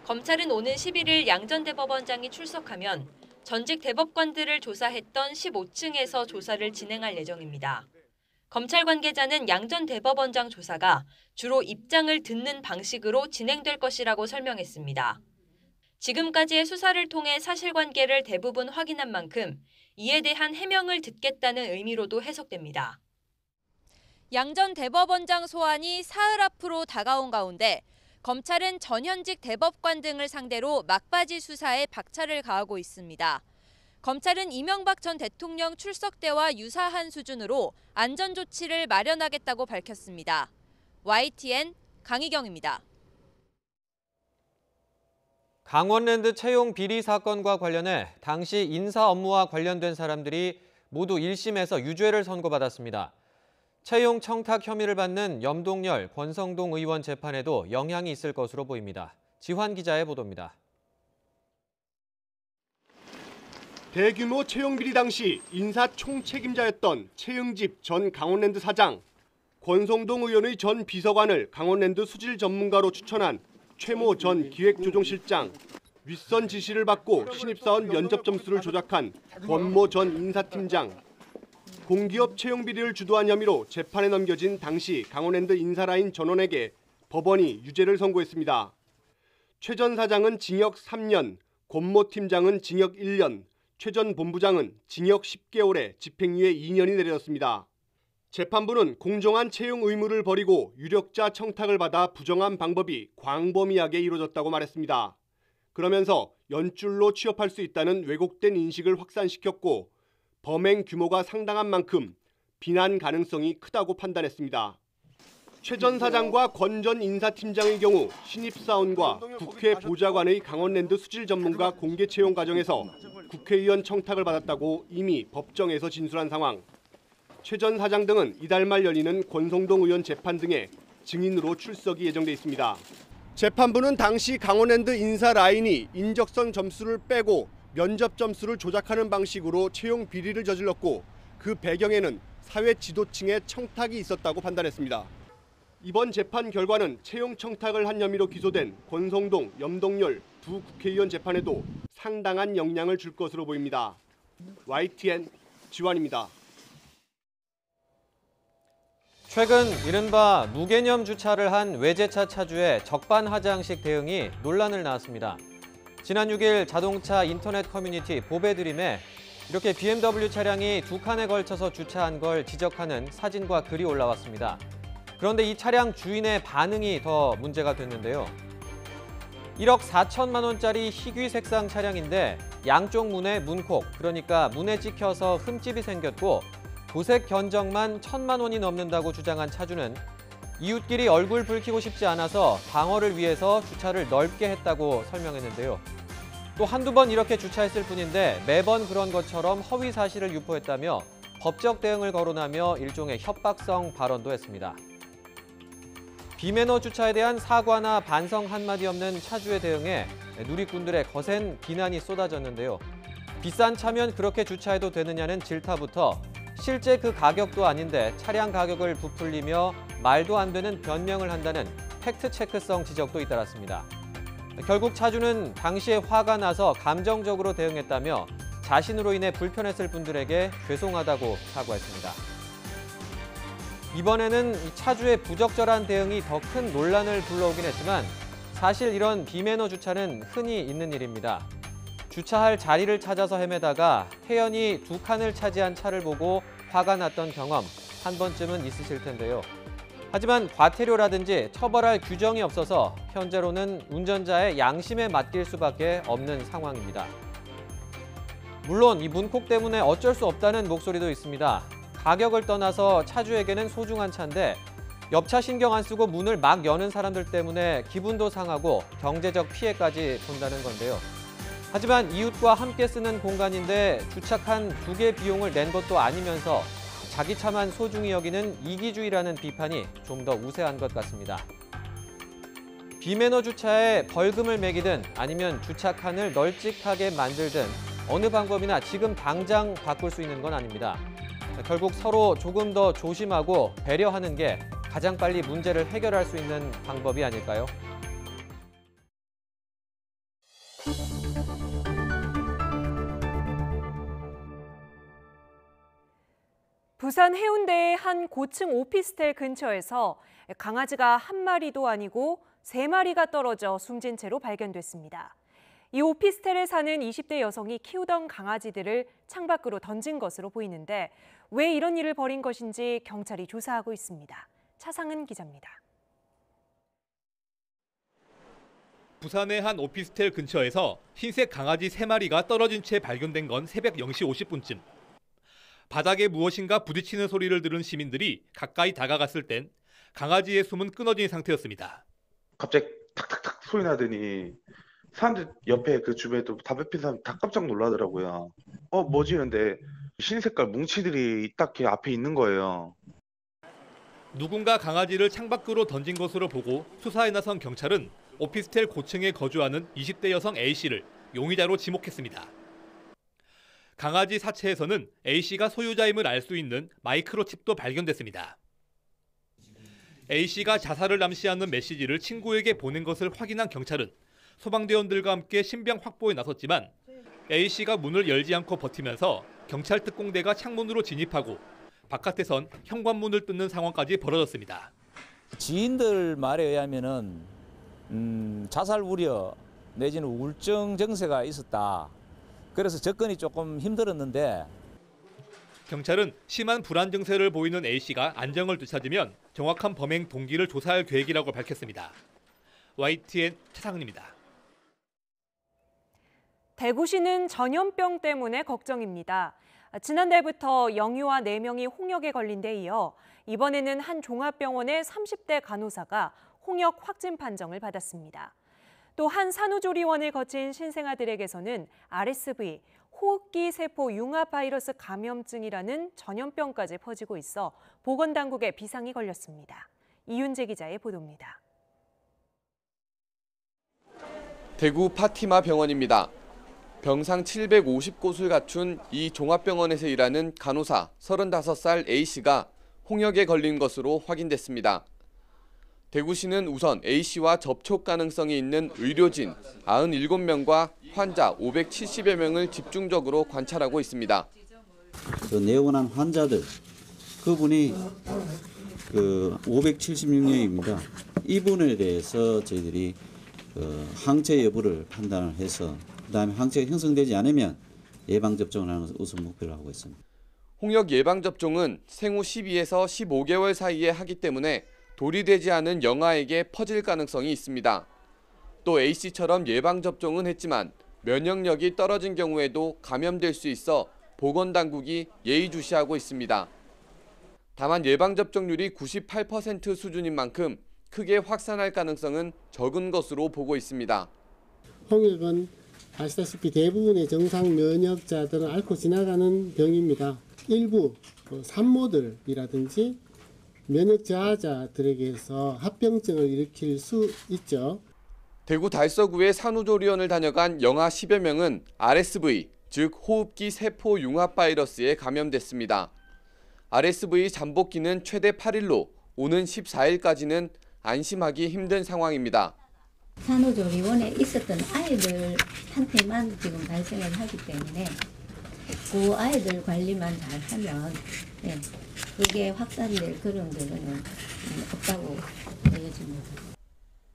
검찰은 오는 11일 양 전 대법원장이 출석하면 전직 대법관들을 조사했던 15층에서 조사를 진행할 예정입니다. 검찰 관계자는 양 전 대법원장 조사가 주로 입장을 듣는 방식으로 진행될 것이라고 설명했습니다. 지금까지의 수사를 통해 사실관계를 대부분 확인한 만큼 이에 대한 해명을 듣겠다는 의미로도 해석됩니다. 양 전 대법원장 소환이 사흘 앞으로 다가온 가운데 검찰은 전현직 대법관 등을 상대로 막바지 수사에 박차를 가하고 있습니다. 검찰은 이명박 전 대통령 출석 때와 유사한 수준으로 안전조치를 마련하겠다고 밝혔습니다. YTN 강희경입니다. 강원랜드 채용 비리 사건과 관련해 당시 인사 업무와 관련된 사람들이 모두 1심에서 유죄를 선고받았습니다. 채용 청탁 혐의를 받는 염동열, 권성동 의원 재판에도 영향이 있을 것으로 보입니다. 지환 기자의 보도입니다. 대규모 채용 비리 당시 인사 총책임자였던 최응집 전 강원랜드 사장, 권성동 의원의 전 비서관을 강원랜드 수질 전문가로 추천한 최모 전 기획조정실장, 윗선 지시를 받고 신입사원 면접 점수를 조작한 권모 전 인사팀장, 공기업 채용 비리를 주도한 혐의로 재판에 넘겨진 당시 강원랜드 인사라인 전원에게 법원이 유죄를 선고했습니다. 최 전 사장은 징역 3년, 권모 팀장은 징역 1년, 최 전 본부장은 징역 10개월에 집행유예 2년이 내려졌습니다. 재판부는 공정한 채용 의무를 버리고 유력자 청탁을 받아 부정한 방법이 광범위하게 이루어졌다고 말했습니다. 그러면서 연줄로 취업할 수 있다는 왜곡된 인식을 확산시켰고 범행 규모가 상당한 만큼 비난 가능성이 크다고 판단했습니다. 최 전 사장과 권 전 인사팀장의 경우 신입사원과 국회 보좌관의 강원랜드 수질 전문가 공개 채용 과정에서 국회의원 청탁을 받았다고 이미 법정에서 진술한 상황. 최 전 사장 등은 이달 말 열리는 권성동 의원 재판 등에 증인으로 출석이 예정돼 있습니다. 재판부는 당시 강원랜드 인사 라인이 인적성 점수를 빼고 면접 점수를 조작하는 방식으로 채용 비리를 저질렀고 그 배경에는 사회 지도층의 청탁이 있었다고 판단했습니다. 이번 재판 결과는 채용 청탁을 한 혐의로 기소된 권성동, 염동열 두 국회의원 재판에도 상당한 영향을 줄 것으로 보입니다. YTN 지환입니다. 최근 이른바 무개념 주차를 한 외제차 차주의 적반하장식 대응이 논란을 낳았습니다. 지난 6일 자동차 인터넷 커뮤니티 보배드림에 이렇게 BMW 차량이 2칸에 걸쳐서 주차한 걸 지적하는 사진과 글이 올라왔습니다. 그런데 이 차량 주인의 반응이 더 문제가 됐는데요. 1억 4천만 원짜리 희귀 색상 차량인데 양쪽 문에 문콕, 그러니까 문에 찍혀서 흠집이 생겼고 도색 견적만 1,000만 원이 넘는다고 주장한 차주는 이웃끼리 얼굴 붉히고 싶지 않아서 방어를 위해서 주차를 넓게 했다고 설명했는데요. 또 한두 번 이렇게 주차했을 뿐인데 매번 그런 것처럼 허위 사실을 유포했다며 법적 대응을 거론하며 일종의 협박성 발언도 했습니다. 비매너 주차에 대한 사과나 반성 한마디 없는 차주의 대응에 누리꾼들의 거센 비난이 쏟아졌는데요. 비싼 차면 그렇게 주차해도 되느냐는 질타부터 실제 그 가격도 아닌데 차량 가격을 부풀리며 말도 안 되는 변명을 한다는 팩트체크성 지적도 잇따랐습니다. 결국 차주는 당시에 화가 나서 감정적으로 대응했다며 자신으로 인해 불편했을 분들에게 죄송하다고 사과했습니다. 이번에는 이 차주의 부적절한 대응이 더 큰 논란을 불러오긴 했지만 사실 이런 비매너 주차는 흔히 있는 일입니다. 주차할 자리를 찾아서 헤매다가 태연히 2칸을 차지한 차를 보고 화가 났던 경험 한 번쯤은 있으실 텐데요. 하지만 과태료라든지 처벌할 규정이 없어서 현재로는 운전자의 양심에 맡길 수밖에 없는 상황입니다. 물론 이 문콕 때문에 어쩔 수 없다는 목소리도 있습니다. 가격을 떠나서 차주에게는 소중한 차인데 옆차 신경 안 쓰고 문을 막 여는 사람들 때문에 기분도 상하고 경제적 피해까지 본다는 건데요. 하지만 이웃과 함께 쓰는 공간인데 주차칸 2개 비용을 낸 것도 아니면서 자기 차만 소중히 여기는 이기주의라는 비판이 좀 더 우세한 것 같습니다. 비매너 주차에 벌금을 매기든 아니면 주차칸을 널찍하게 만들든 어느 방법이나 지금 당장 바꿀 수 있는 건 아닙니다. 결국 서로 조금 더 조심하고 배려하는 게 가장 빨리 문제를 해결할 수 있는 방법이 아닐까요? 부산 해운대의 한 고층 오피스텔 근처에서 강아지가 한 마리도 아니고 3마리가 떨어져 숨진 채로 발견됐습니다. 이 오피스텔에 사는 20대 여성이 키우던 강아지들을 창밖으로 던진 것으로 보이는데 왜 이런 일을 벌인 것인지 경찰이 조사하고 있습니다. 차상은 기자입니다. 부산의 한 오피스텔 근처에서 흰색 강아지 3마리가 떨어진 채 발견된 건 새벽 0시 50분쯤. 바닥에 무엇인가 부딪히는 소리를 들은 시민들이 가까이 다가갔을 땐 강아지의 숨은 끊어진 상태였습니다. 갑자기 탁탁탁 소리 나더니 사람들 옆에 그 주변에도 담배 피는 사람 다 깜짝 놀라더라고요. 뭐지? 이런데 흰색깔 뭉치들이 딱 앞에 있는 거예요. 누군가 강아지를 창밖으로 던진 것으로 보고 수사에 나선 경찰은 오피스텔 고층에 거주하는 20대 여성 A씨를 용의자로 지목했습니다. 강아지 사체에서는 A씨가 소유자임을 알 수 있는 마이크로칩도 발견됐습니다. A씨가 자살을 암시하는 메시지를 친구에게 보낸 것을 확인한 경찰은 소방대원들과 함께 신병 확보에 나섰지만 A씨가 문을 열지 않고 버티면서 경찰 특공대가 창문으로 진입하고 바깥에선 현관문을 뜯는 상황까지 벌어졌습니다. 지인들 말에 의하면은 자살 우려 내지는 우울증 증세가 있었다. 그래서 접근이 조금 힘들었는데 경찰은 심한 불안 증세를 보이는 A씨가 안정을 되찾으면 정확한 범행 동기를 조사할 계획이라고 밝혔습니다. YTN 차상은입니다. 대구시는 전염병 때문에 걱정입니다. 지난달부터 영유아 4명이 홍역에 걸린 데 이어 이번에는 한 종합병원의 30대 간호사가 홍역 확진 판정을 받았습니다. 또 한 산후조리원을 거친 신생아들에게서는 RSV, 호흡기 세포 융합 바이러스 감염증이라는 전염병까지 퍼지고 있어 보건당국에 비상이 걸렸습니다. 이윤재 기자의 보도입니다. 대구 파티마 병원입니다. 병상 750곳을 갖춘 이 종합병원에서 일하는 간호사 35살 A씨가 홍역에 걸린 것으로 확인됐습니다. 대구시는 우선 A씨와 접촉 가능성이 있는 의료진 97명과 환자 570여 명을 집중적으로 관찰하고 있습니다. 내원한 환자들, 그분이 576명입니다. 이분에 대해서 저희들이 항체 여부를 판단을 해서 그다음에 항체가 형성되지 않으면 예방접종을 하는 것을 우선 목표로 하고 있습니다. 홍역 예방접종은 생후 12에서 15개월 사이에 하기 때문에 돌이 되지 않은 영아에게 퍼질 가능성이 있습니다. 또 A씨처럼 예방접종은 했지만 면역력이 떨어진 경우에도 감염될 수 있어 보건당국이 예의주시하고 있습니다. 다만 예방접종률이 98% 수준인 만큼 크게 확산할 가능성은 적은 것으로 보고 있습니다. 홍역은 아시다시피 대부분의 정상 면역자들은 앓고 지나가는 병입니다. 일부 산모들이라든지 면역 저하자들에게서 합병증을 일으킬 수 있죠. 대구 달서구의 산후조리원을 다녀간 영아 10여 명은 RSV, 즉 호흡기 세포 융합 바이러스에 감염됐습니다. RSV 잠복기는 최대 8일로 오는 14일까지는 안심하기 힘든 상황입니다. 산후조리원에 있었던 아이들한테만 지금 발생을 하기 때문에 그 아이들 관리만 잘하면 그게 확산될 그런 데는 없다고 보여집니다.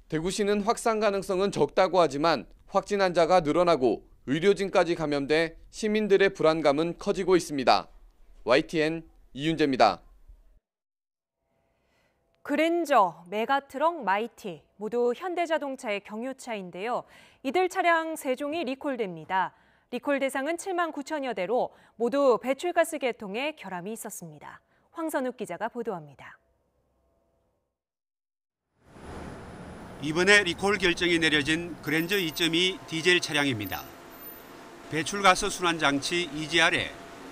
대구시는 확산 가능성은 적다고 하지만 확진 환자가 늘어나고 의료진까지 감염돼 시민들의 불안감은 커지고 있습니다. YTN 이윤재입니다. 그랜저, 메가트럭, 마이티 모두 현대자동차의 경유차인데요. 이들 차량 3종이 리콜됩니다. 리콜 대상은 7만 9천여 대로 모두 배출가스 계통에 결함이 있었습니다. 황선욱 기자가 보도합니다. 이번에 리콜 결정이 내려진 그랜저 2.2 디젤 차량입니다. 배출가스 순환장치 EGR에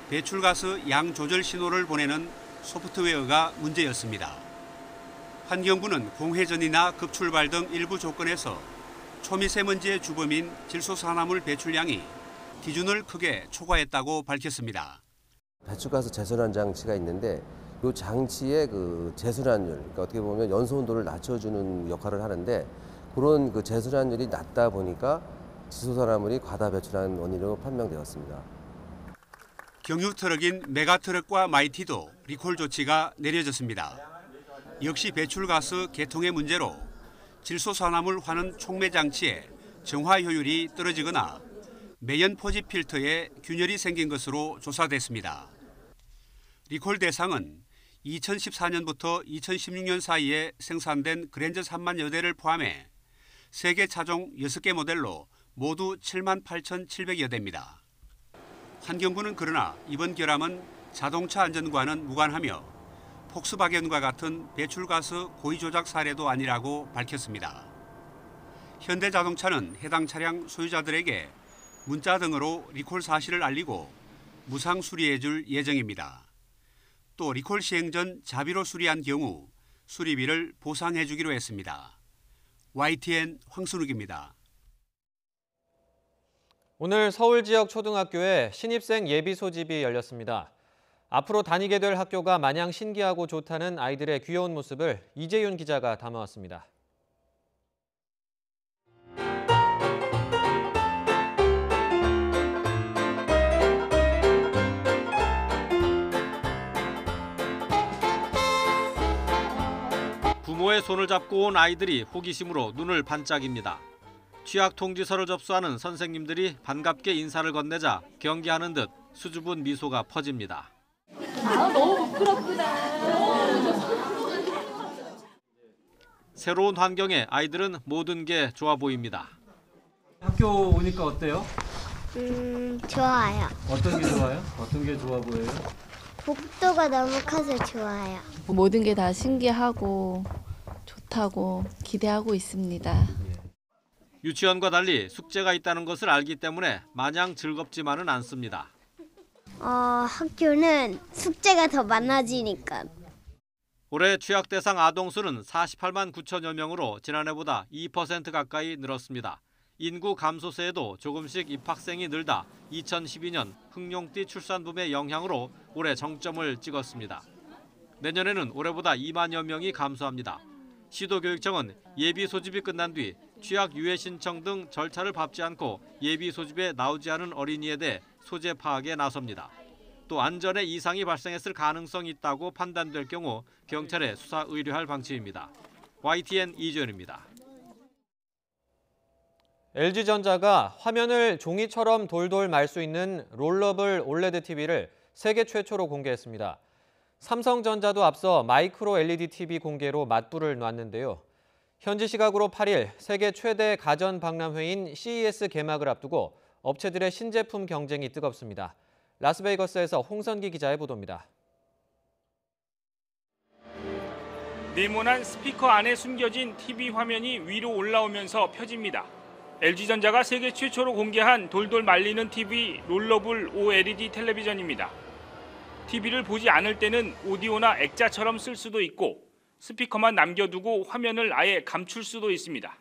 배출가스 양 조절 신호를 보내는 소프트웨어가 문제였습니다. 환경부는 공회전이나 급출발 등 일부 조건에서 초미세먼지의 주범인 질소산화물 배출량이 기준을 크게 초과했다고 밝혔습니다. 배출가스 재순환 장치가 있는데 이 장치의 그 재순환율, 그러니까 어떻게 보면 연소 온도를 낮춰주는 역할을 하는데 그런 그 재순환율이 낮다 보니까 질소산화물이 과다 배출한 원인으로 판명되었습니다. 경유 트럭인 메가트럭과 마이티도 리콜 조치가 내려졌습니다. 역시 배출가스 개통의 문제로 질소산화물 환원 촉매 장치의 정화 효율이 떨어지거나 매연 포집 필터에 균열이 생긴 것으로 조사됐습니다. 리콜 대상은 2014년부터 2016년 사이에 생산된 그랜저 3만여 대를 포함해 세계 차종 6개 모델로 모두 78,700여 대입니다. 환경부는 그러나 이번 결함은 자동차 안전과는 무관하며 폭스바겐과 같은 배출가스 고의 조작 사례도 아니라고 밝혔습니다. 현대자동차는 해당 차량 소유자들에게 문자 등으로 리콜 사실을 알리고 무상 수리해줄 예정입니다. 또 리콜 시행 전 자비로 수리한 경우 수리비를 보상해주기로 했습니다. YTN 황순욱입니다. 오늘 서울 지역 초등학교에 신입생 예비 소집이 열렸습니다. 앞으로 다니게 될 학교가 마냥 신기하고 좋다는 아이들의 귀여운 모습을 이재윤 기자가 담아왔습니다. 부모의 손을 잡고 온 아이들이 호기심으로 눈을 반짝입니다. 취학 통지서를 접수하는 선생님들이 반갑게 인사를 건네자 경계하는 듯 수줍은 미소가 퍼집니다. 너무 부끄럽구나. 새로운 환경에 아이들은 모든 게 좋아 보입니다. 학교 오니까 어때요? 좋아요. 어떤 게 좋아요? 어떤 게 좋아 보여요? 복도가 너무 커서 좋아요. 모든 게 다 신기하고 좋다고 기대하고 있습니다. 유치원과 달리 숙제가 있다는 것을 알기 때문에 마냥 즐겁지만은 않습니다. 학교는 숙제가 더 많아지니까. 올해 취학 대상 아동 수는 48만 9천여 명으로 지난해보다 2% 가까이 늘었습니다. 인구 감소세에도 조금씩 입학생이 늘다 2012년 흑룡띠 출산붐의 영향으로 올해 정점을 찍었습니다. 내년에는 올해보다 2만여 명이 감소합니다. 시도교육청은 예비 소집이 끝난 뒤 취학 유예 신청 등 절차를 밟지 않고 예비 소집에 나오지 않은 어린이에 대해 소재 파악에 나섭니다. 또 안전에 이상이 발생했을 가능성이 있다고 판단될 경우 경찰에 수사 의뢰할 방침입니다. YTN 이재현입니다. LG전자가 화면을 종이처럼 돌돌 말 수 있는 롤러블 올레드 TV를 세계 최초로 공개했습니다. 삼성전자도 앞서 마이크로 LED TV 공개로 맞불을 놨는데요. 현지 시각으로 8일 세계 최대 가전 박람회인 CES 개막을 앞두고 업체들의 신제품 경쟁이 뜨겁습니다. 라스베이거스에서 홍선기 기자의 보도입니다. 네모난 스피커 안에 숨겨진 TV 화면이 위로 올라오면서 펴집니다. LG전자가 세계 최초로 공개한 돌돌 말리는 TV 롤러블 OLED 텔레비전입니다. TV를 보지 않을 때는 오디오나 액자처럼 쓸 수도 있고 스피커만 남겨두고 화면을 아예 감출 수도 있습니다.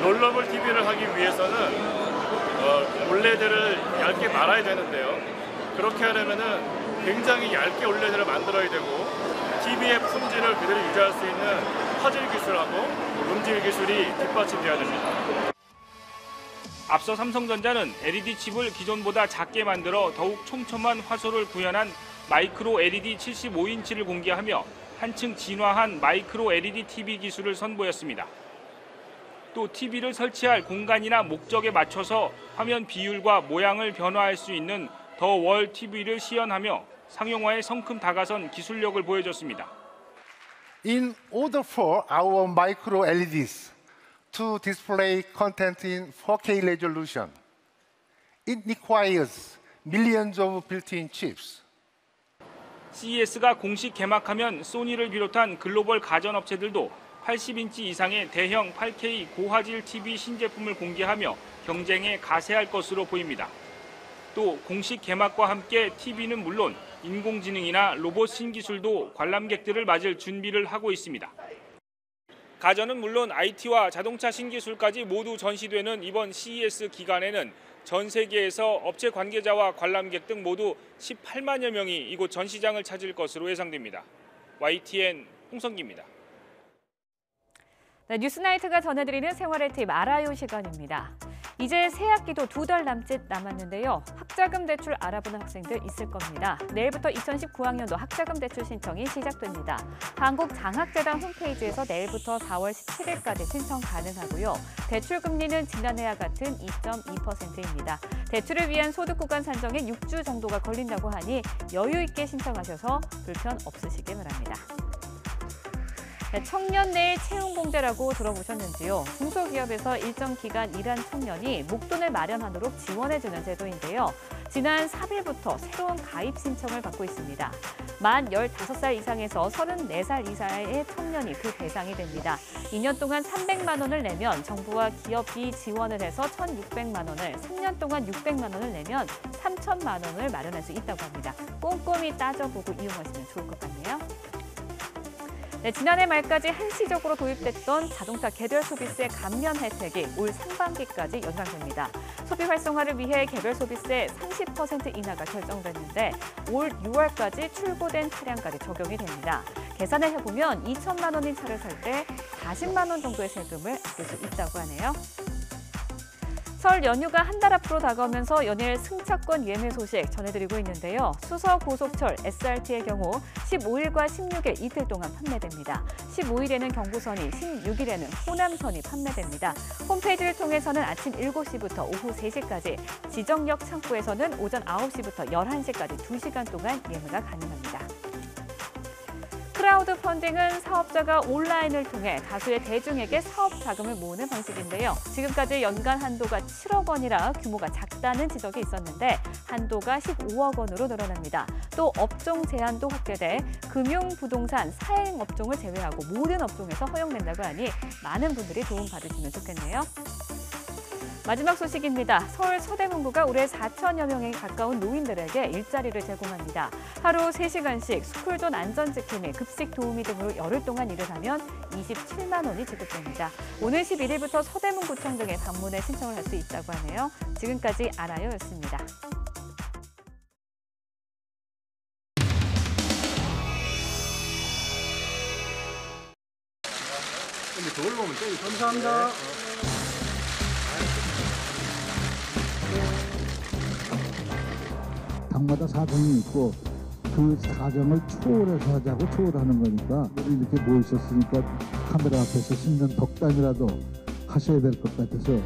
롤러블 TV를 하기 위해서는 올레드를 얇게 말아야 되는데요. 그렇게 하려면은 굉장히 얇게 올레드를 만들어야 되고 TV의 품질을 그대로 유지할 수 있는 화질 기술하고 음질 기술이 뒷받침돼야 됩니다. 앞서 삼성전자는 LED 칩을 기존보다 작게 만들어 더욱 촘촘한 화소를 구현한 마이크로 LED 75인치를 공개하며 한층 진화한 마이크로 LED TV 기술을 선보였습니다. 또 TV를 설치할 공간이나 목적에 맞춰서 화면 비율과 모양을 변화할 수 있는 더 월 TV를 시연하며 상용화에 성큼 다가선 기술력을 보여줬습니다. In order for our micro LEDs to display content in 4K resolution, it requires millions of built-in chips. CES가 공식 개막하면 소니를 비롯한 글로벌 가전업체들도 80인치 이상의 대형 8K 고화질 TV 신제품을 공개하며 경쟁에 가세할 것으로 보입니다. 또 공식 개막과 함께 TV는 물론 인공지능이나 로봇 신기술도 관람객들을 맞을 준비를 하고 있습니다. 가전은 물론 IT와 자동차 신기술까지 모두 전시되는 이번 CES 기간에는 전 세계에서 업체 관계자와 관람객 등 모두 18만여 명이 이곳 전시장을 찾을 것으로 예상됩니다. YTN 홍성기입니다. 네, 뉴스나이트가 전해드리는 생활의 팁 알아요 시간입니다. 이제 새 학기도 2달 남짓 남았는데요. 학자금 대출 알아보는 학생들 있을 겁니다. 내일부터 2019학년도 학자금 대출 신청이 시작됩니다. 한국장학재단 홈페이지에서 내일부터 4월 17일까지 신청 가능하고요. 대출 금리는 지난해와 같은 2.2%입니다. 대출을 위한 소득 구간 선정에 6주 정도가 걸린다고 하니 여유 있게 신청하셔서 불편 없으시길 바랍니다. 네, 청년 내일 채용공제라고 들어보셨는지요? 중소기업에서 일정 기간 일한 청년이 목돈을 마련하도록 지원해주는 제도인데요. 지난 3일부터 새로운 가입 신청을 받고 있습니다. 만 15살 이상에서 34살 이하의 청년이 그 대상이 됩니다. 2년 동안 300만 원을 내면 정부와 기업이 지원을 해서 1,600만 원을, 3년 동안 600만 원을 내면 3,000만 원을 마련할 수 있다고 합니다. 꼼꼼히 따져보고 이용하시면 좋을 것 같네요. 네, 지난해 말까지 한시적으로 도입됐던 자동차 개별 소비세 감면 혜택이 올 상반기까지 연장됩니다. 소비 활성화를 위해 개별 소비세 30% 인하가 결정됐는데 올 6월까지 출고된 차량까지 적용이 됩니다. 계산을 해보면 2천만 원인 차를 살 때 40만 원 정도의 세금을 아낄 수 있다고 하네요. 설 연휴가 한 달 앞으로 다가오면서 연일 승차권 예매 소식 전해드리고 있는데요. 수서고속철 SRT의 경우 15일과 16일 이틀 동안 판매됩니다. 15일에는 경부선이, 16일에는 호남선이 판매됩니다. 홈페이지를 통해서는 아침 7시부터 오후 3시까지, 지정역 창구에서는 오전 9시부터 11시까지 2시간 동안 예매가 가능합니다. 크라우드 펀딩은 사업자가 온라인을 통해 다수의 대중에게 사업 자금을 모으는 방식인데요. 지금까지 연간 한도가 7억 원이라 규모가 작다는 지적이 있었는데 한도가 15억 원으로 늘어납니다. 또 업종 제한도 확대돼 금융, 부동산, 사행 업종을 제외하고 모든 업종에서 허용된다고 하니 많은 분들이 도움받으시면 좋겠네요. 마지막 소식입니다. 서울 서대문구가 올해 4천여 명에 가까운 노인들에게 일자리를 제공합니다. 하루 3시간씩 스쿨존 안전지킴 및 급식 도우미 등으로 열흘 동안 일을 하면 27만 원이 지급됩니다. 오늘 11일부터 서대문구청 등에 방문해 신청을 할 수 있다고 하네요. 지금까지 알아요였습니다. 근데 그걸로 보면 땡이. 감사합니다. 당마다 사정이 있고 그 사정을 초월해서 하자고 초월하는 거니까 이렇게 모이셨으니까 카메라 앞에서 10년 덕담이라도 하셔야 될 것 같아서.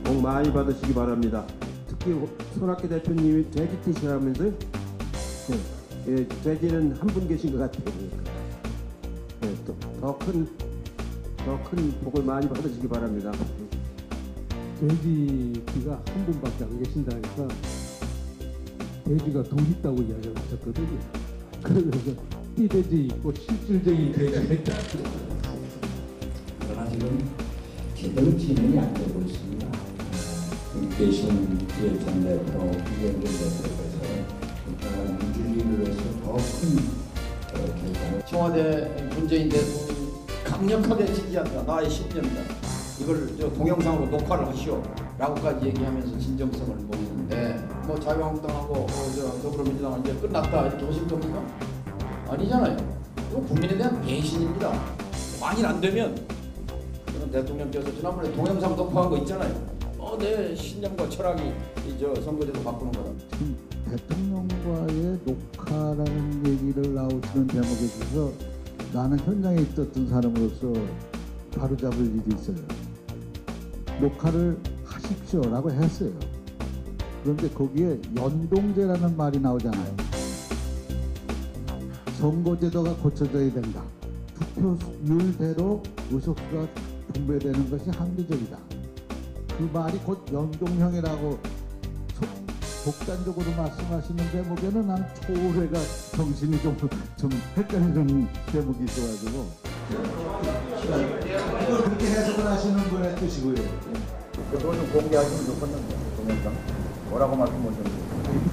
복 많이 받으시기 바랍니다. 특히 손학규 대표님이 돼지티시라면서 돼지는 한 분 계신 것 같아요. 더 큰 복을 많이 받으시기 바랍니다. 돼지가 한 분밖에 안 계신다니까 돼지가 돈 있다고 이야기를 하셨거든요. 그래서 띠돼지 있고 실질적인 돼지가 있다. 그러나 지금 제대로 진행이 안 되고 있습니다. 계신 전 대표, 이경준 대표께서 민주주의를 위해서 더 큰 결단을. 청와대 문재인 대통령이 강력하게 지지한다. 나의 신념이다. 이걸 동영상으로 녹화를 하시오 라고까지 얘기하면서 진정성을 보이는데 뭐 자유한국당하고 더불어민주당은 이제 끝났다 이렇게 하실 겁니까? 아니잖아요. 이거 국민에 대한 배신입니다. 만일 안 되면 대통령께서 지난번에 동영상 녹화한 거 있잖아요. 내 신념과 철학이 선거제도 바꾸는 거다. 대통령과의 녹화라는 얘기를 나오시는 대목에 있어서 나는 현장에 있었던 사람으로서 바로잡을 일이 있어요. 녹화를 하십시오라고 했어요. 그런데 거기에 연동제라는 말이 나오잖아요. 선거제도가 고쳐져야 된다. 투표율대로 의석수가 분배되는 것이 합리적이다. 그 말이 곧 연동형이라고 독단적으로 말씀하시는 대목에는 난 초래가 정신이 좀 헷갈리는 대목이 있어가지고 그렇게 해석을 하시는 분의 뜻이고요. 그걸 좀 공개하시면 좋겠는데 동영상. 뭐라고 말씀하셨는지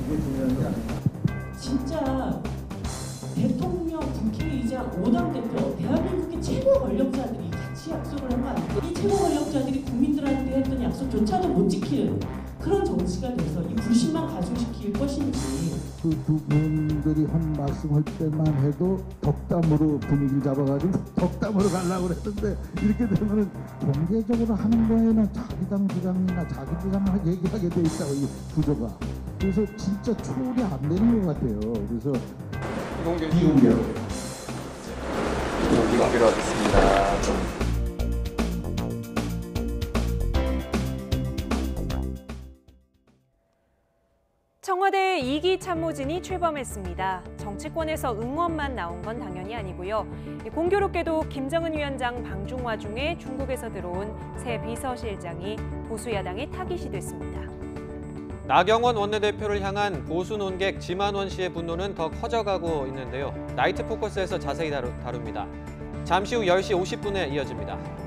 이게 중요한 게 아니에요. 진짜 대통령, 국회의장, 5당 대표, 대한민국의 최고 권력자들이 같이 약속을 한 거 아니에요? 이 최고 권력자들이 국민들한테 했던 약속조차도 못 지키는 그런 정치가 돼서 이 불신만 가중시킬 것인지. 그 두 분들이 한 말씀할 때만 해도 덕담으로 분위기를 잡아가지고 덕담으로 가려고 그랬는데 이렇게 되면은 공개적으로 하는 거에는 자기 당 주장이나 자기 주장만 얘기하게 돼 있다고 이 구조가. 그래서 진짜 초월이 안 되는 것 같아요. 그래서 비공개로 하겠습니다. 청와대 2기 참모진이 출범했습니다. 정치권에서 응원만 나온 건 당연히 아니고요. 공교롭게도 김정은 위원장 방중화 중에 중국에서 들어온 새 비서실장이 보수 야당의 타깃이 됐습니다. 나경원 원내대표를 향한 보수 논객 지만원 씨의 분노는 더 커져가고 있는데요. 나이트 포커스에서 자세히 다룹니다. 잠시 후 10시 50분에 이어집니다.